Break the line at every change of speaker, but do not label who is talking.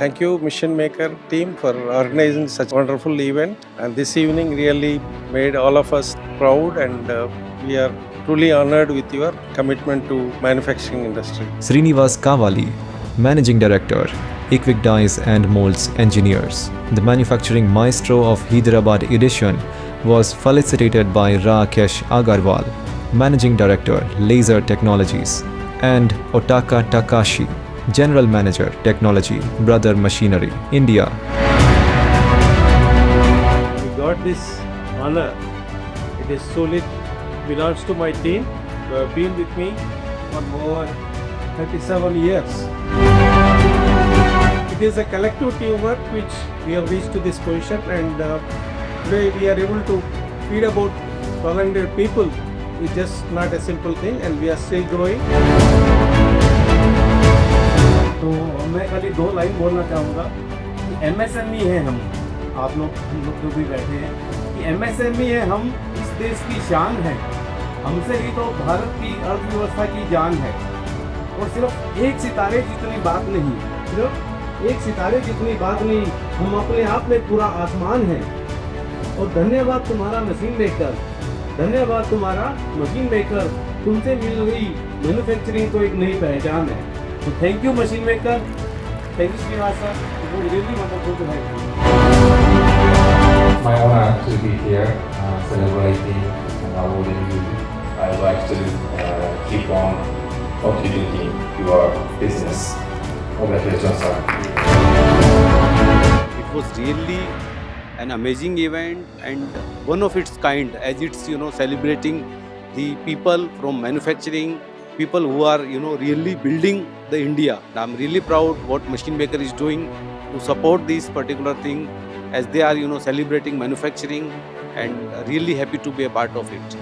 Thank you, Mission Maker team, for organizing such a wonderful event. And this evening really made all of us proud, and we are truly honored with your commitment to manufacturing industry.
Srinivas Kavali, Managing Director, Eqic Dies and Moulds Engineers. The Manufacturing Maestro of Hyderabad edition was felicitated by Rakesh Agarwal, Managing Director, Laser Technologies, and Otaka Takashi, General Manager, Technology, Brother Machinery, India.
We got this honor. It is solely belongs to my team who have been with me for over 37 years. It is a collective teamwork which we have reached to this position, and today we are able to feed about 1,200 people. It's just not a simple thing, and we are still growing.
तो मैं खाली 2 line बोलना चाहूँगा कि MSME है हम लोग जो भी बैठे हैं कि MSME है हम, इस देश की शान है, हमसे ही तो भारत की अर्थव्यवस्था की जान है। और सिर्फ एक सितारे जितनी बात नहीं, हम अपने आप में पूरा आसमान है। और धन्यवाद तुम्हारा मशीन मेकर, धन्यवाद तुम्हारा मशीन मेकर, तुमसे मिल रही मैन्युफैक्चरिंग को एक नई पहचान है। So thank you, Machine Maker. Thank you, Srinivas. It was really wonderful to have you.
It's my honor to be here celebrating and awarding you. I would like to keep on contributing to your business. Congratulations, sir.
It was really an amazing event and one of its kind, as it's celebrating the people from manufacturing, people who are really building the India. I'm really proud what Machine Maker is doing to support this particular thing, as they are celebrating manufacturing, and really happy to be a part of it.